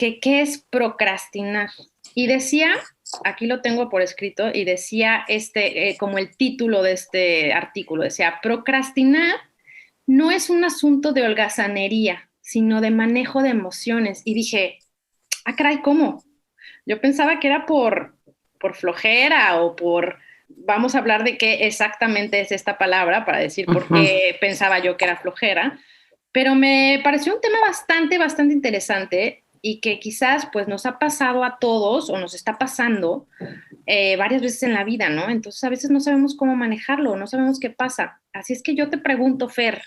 que qué es procrastinar. Y decía, aquí lo tengo por escrito, y decía como el título de este artículo, decía, procrastinar no es un asunto de holgazanería, sino de manejo de emociones. Y dije, ah, caray, ¿cómo? Yo pensaba que era por flojera o por, vamos a hablar de qué exactamente es esta palabra para decir por Ujú. qué pensaba yo que era flojera, pero me pareció un tema bastante interesante y que quizás pues nos ha pasado a todos o nos está pasando varias veces en la vida, ¿no? Entonces a veces no sabemos cómo manejarlo, no sabemos qué pasa. Así es que yo te pregunto, Fer,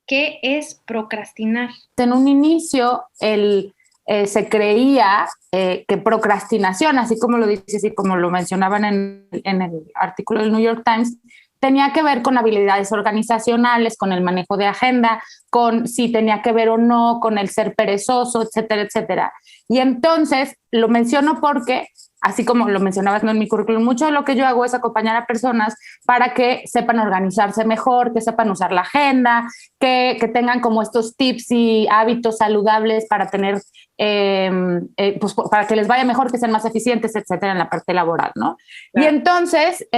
¿qué es procrastinar? En un inicio, se creía que procrastinación, así como lo dices y como lo mencionaban en el artículo del New York Times, tenía que ver con habilidades organizacionales, con el manejo de agenda, con si tenía que ver o no, con el ser perezoso, etcétera, etcétera. Y entonces lo menciono porque, así como lo mencionabas, ¿no?, en mi currículum, mucho de lo que yo hago es acompañar a personas para que sepan organizarse mejor, que sepan usar la agenda, que tengan como estos tips y hábitos saludables para tener, pues para que les vaya mejor, que sean más eficientes, etcétera, en la parte laboral, ¿no? Y Claro. entonces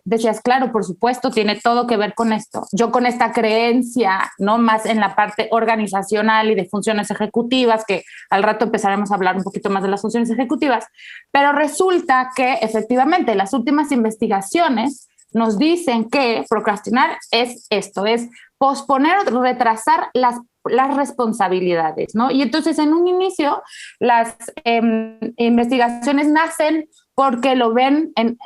decías, claro, por supuesto, tiene todo que ver con esto. Yo con esta creencia, ¿no?, más en la parte organizacional y de funciones ejecutivas, que al rato empezaremos a hablar un poquito más de las funciones ejecutivas, pero resulta que efectivamente las últimas investigaciones nos dicen que procrastinar es esto, es posponer o retrasar las responsabilidades, ¿no? Y entonces en un inicio las investigaciones nacen porque lo ven en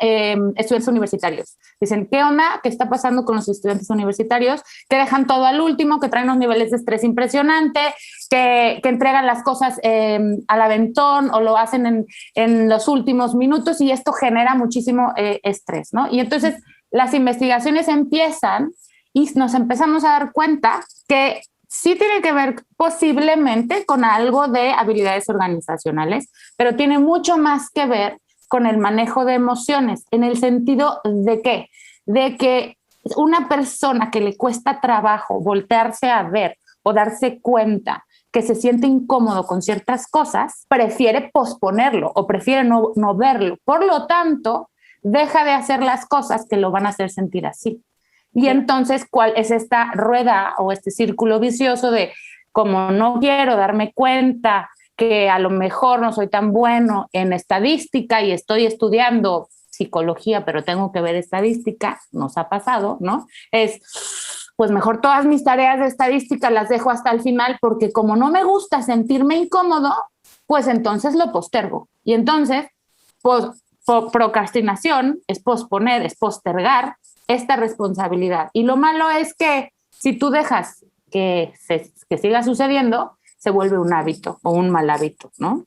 estudiantes universitarios. Dicen, ¿qué onda? ¿Qué está pasando con los estudiantes universitarios? Que dejan todo al último, que traen unos niveles de estrés impresionantes, que entregan las cosas al aventón o lo hacen en los últimos minutos y esto genera muchísimo estrés, ¿no? Y entonces las investigaciones empiezan y nos empezamos a dar cuenta que sí tiene que ver posiblemente con algo de habilidades organizacionales, pero tiene mucho más que ver con el manejo de emociones, en el sentido de qué, de que una persona que le cuesta trabajo voltearse a ver o darse cuenta que se siente incómodo con ciertas cosas, prefiere posponerlo o prefiere no verlo. Por lo tanto, deja de hacer las cosas que lo van a hacer sentir así. Y Claro. entonces, ¿cuál es esta rueda o este círculo vicioso de como no quiero darme cuenta que a lo mejor no soy tan bueno en estadística y estoy estudiando psicología, pero tengo que ver estadística, nos ha pasado, ¿no? Pues mejor todas mis tareas de estadística las dejo hasta el final porque como no me gusta sentirme incómodo, pues entonces lo postergo. Y entonces, pues, procrastinación es posponer, es postergar esta responsabilidad. Y lo malo es que si tú dejas que siga sucediendo, se vuelve un hábito o un mal hábito, ¿no?